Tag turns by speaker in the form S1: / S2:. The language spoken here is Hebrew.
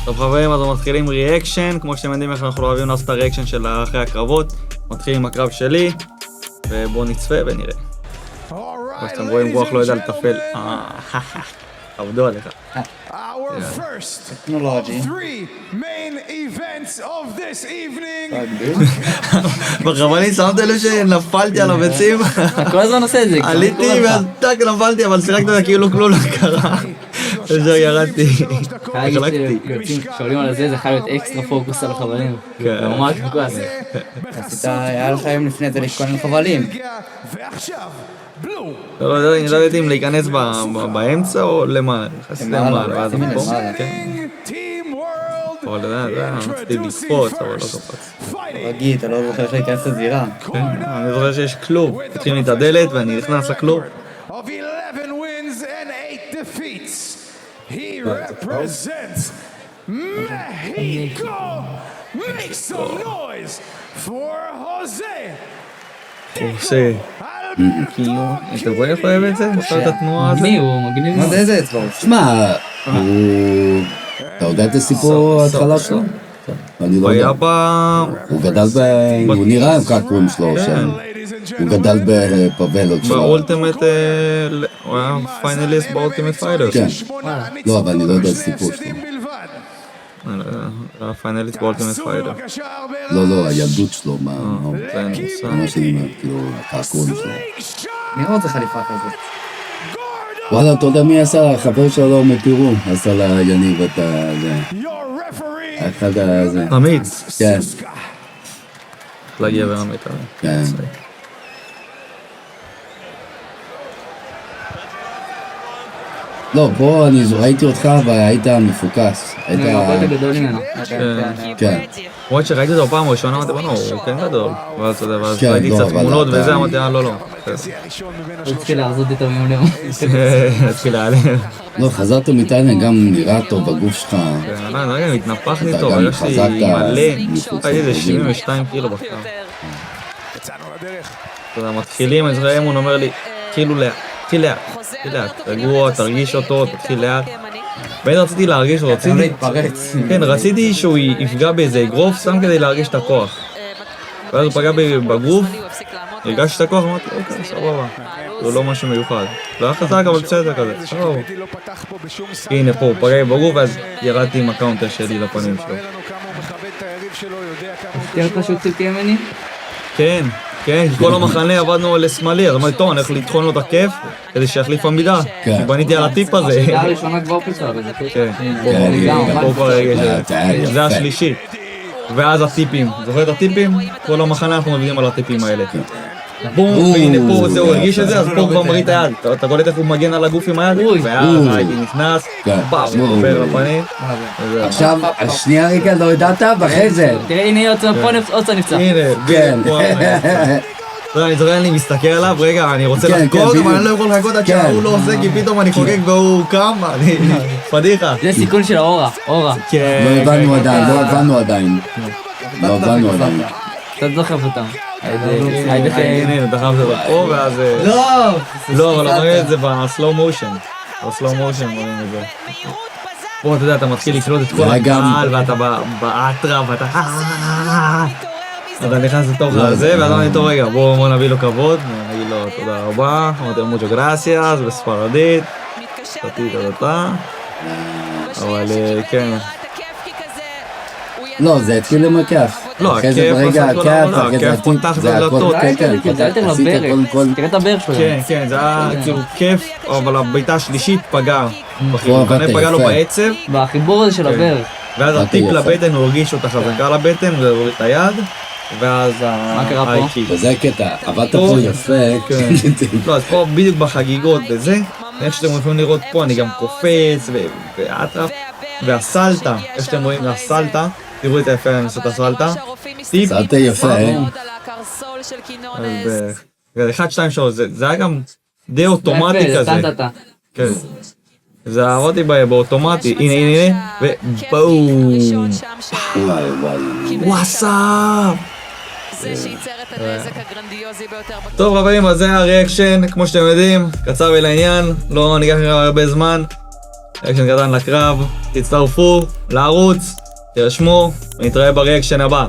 S1: טוב חברים, אז מתחילים ריאקשן, כמו שאתם יודעים איך אנחנו לא אוהבים לעשות את הריאקשן של אחרי הקרבות. מתחילים עם הקרב שלי, ובואו נצפה ונראה. כמו שאתם רואים, רוח לא יודע לטפל. עבדו עליך.
S2: Our first
S3: Technology.
S2: 3 main events of this evening.
S1: בחבלים שמת לב שנפלתי על הביצים?
S3: כל הזמן עושה את זה.
S1: עליתי ואז טק נפלתי, אבל שיחקתי אותה כאילו כלום לא קרה. ישר ירדתי. החלקתי.
S3: שואלים על זה חייב להיות אקסטרה פוקוס על החבלים. ממש מכועס. היה לך היום לפני זה להתכונן לחבלים.
S2: ועכשיו, בלו.
S1: אני לא יודעת אם להיכנס באמצע או למעלה. נכנסתי למעלה, ואז פה.
S2: Team World.
S1: אבל רציתי לקפוץ, אבל לא קפץ.
S3: רגיל, אתה לא זוכר איך להיכנס לזירה.
S1: אני זוכר שיש כלוב. פותחים לי את הדלת ואני נכנס לכלוב.
S2: Of 11 wins and 8 defeats. He represents Mexico. Make some noise for Jose.
S1: עושה. כאילו, אתה רואה איך אוהב את זה? עושה את התנועה הזאת?
S3: מי הוא? מגניב.
S4: מה זה איזה אצבע? שמע, אתה יודע את הסיפור ההתחלה שלו? אני לא
S1: הוא היה
S4: יודע. הוא גדל הוא נראה איך קוראים שלו שם. הוא גדל בפבלות שלו.
S1: באולטימט, הוא היה פיינליסט באולטימט פייטר.
S4: כן. לא, אבל אני לא יודע את הסיפור שלו.
S1: הוא היה פיינליסט באולטימט פייטר.
S4: לא, הילדות שלו, מה שאני אומר, כאילו, הקוראים שלו.
S3: נראה עוד זה חליפה כזאת.
S4: וואלה, אתה יודע מי עשה? החבר שלו מפירו, עשה ליניב את זה. אחד הזה.
S1: אמיץ.
S4: כן.
S1: לגבר אמיץ.
S4: כן. לא, פה אני ראיתי אותך והיית מפוקס. היית...
S3: הרבה יותר גדול ממנו.
S4: כן.
S1: למרות שראיתי אותו פעם ראשונה, אמרתי, בנו, הוא כן גדול. ואז
S4: כן,
S1: ראיתי
S4: לא,
S1: קצת
S4: אבל
S1: תמונות
S4: אתה-
S1: וזה, אמרתי, לא.
S3: הוא התחיל להרזות יותר ממנו.
S1: התחיל להעלים.
S4: לא, חזרת מתאילנד, גם נראה טוב בגוף שלך.
S1: רגע, התנפחתי
S4: אתה
S1: טוב,
S4: גם
S1: הרגשתי
S4: חזקת
S1: מלא.
S4: מחוץ
S1: הייתי איזה
S4: לחבלים.
S1: 72 קילו בקר.
S2: יצאנו לדרך.
S1: אתה יודע, מתחילים, אז ראימון אומר לי, כאילו לאט, תתחיל לאט, רגוע, תרגיש אותו, תתחיל לאט. ואין רציתי להרגיש, רציתי שהוא יפגע באיזה אגרוף, סתם כדי להרגיש את הכוח. ואז הוא פגע בגוף, הרגשתי את הכוח, אמרתי, אוקיי, סבבה. זה לא משהו מיוחד. לא היה חזק, אבל בסדר כזה, סבבה. הנה פה, הוא פגע בגוף, ואז ירדתי עם הקאונטר שלי לפנים שלו.
S3: תראה לך שהוא ציפי ממני?
S1: כן, כל המחנה עבדנו לשמאלי, אז אמרתי, טוב, אני הולך לטחון לו את הכיף, כדי שיחליף עמידה.
S4: כן.
S1: בניתי על הטיפ הזה.
S3: המידה הראשונה כבר פיסה, אבל זה
S1: כן,
S4: כן,
S1: פה כבר זה השלישי. ואז הטיפים, זוכר את הטיפים? כל המחנה אנחנו מבינים על הטיפים האלה. בום, והנה פה, זהו, הרגיש את זה, אז פה כבר מראה את היד. אתה קולט איך הוא מגן על הגוף עם היד? ואז הייתי נכנס, פעם, עובר לפנים.
S4: עכשיו, השנייה רגע לא ידעת, ואחרי זה.
S3: תראה, הנה עוד נפצע.
S1: הנה,
S4: כן.
S1: אני זוכר, אני מסתכל עליו, רגע, אני רוצה
S4: כן,
S1: לחגוג,
S4: כן,
S1: אבל אני לא יכול לחגוג עד
S4: כן.
S1: שהוא לא עושה, כי פתאום אני חוגג והוא קם, אני... פדיחה.
S3: זה סיכון של האורה.
S4: לא
S1: כן.
S4: הבנו עדיין.
S3: אתה דוחף אותם.
S1: הנה, דחף את זה פה, ואז... לא, אבל אומרים את זה בסלואו מושן. בסלואו מושן אומרים את זה. פה, אתה יודע, אתה מתחיל לקלוט את כל הקהל, ואתה באטרה, ואתה... אתה נכנס לתוך הזה, ואז אמרתי איתו, רגע, בואו נביא לו כבוד, נגיד לו תודה רבה, אמרתי לו מוצ'ו גרסיאס, בספרדית, אבל כן.
S4: לא, זה התחיל עם הכיף.
S1: לא,
S4: אחרי זה
S1: הכיף
S4: ברגע
S1: עשה כל העבודה,
S4: אחרי זה
S1: הכיף פותח את הדלתות.
S3: זה יותר
S4: עשית
S3: לברך.
S4: קודם כל.
S3: תראה את הברך שלו.
S1: כן, זה היה כאילו כיף, אבל הבעיטה השלישית פגע.
S4: פה עבדת
S1: פגע לו
S4: יפה.
S1: בעצב,
S3: בחיבור הזה של הברך.
S1: ואז הטיפ
S4: יפה.
S1: לבטן, הוא הרגיש אותה חזקה לבטן, והוריד את היד, ואז
S3: קרה פה?
S1: האיקיק.
S4: וזה קטע, עבדת פה יפה.
S1: כן. לא, אז פה בדיוק בחגיגות וזה, איך שאתם יכולים לראות פה, אני גם קופץ ואטרף, והסלטה, איך שאתם רואים הסלטה, תראו את היפה, אני עושה את הסלטה, טיפ,
S4: סלטה יפה,
S1: אז 1, 2, 3, זה היה גם די אוטומטי
S3: זה
S1: כזה,
S3: טנטטה.
S1: כן, זה עבדתי באוטומטי, הנה, ובום, וואסאפ. טוב חברים, אז זה הריאקשן, כמו שאתם יודעים, קצר ולעניין, לא ניקח הרבה זמן. ריאקשן קטן לקרב, תצטרפו לערוץ, תרשמו, ונתראה בריאקשן הבא.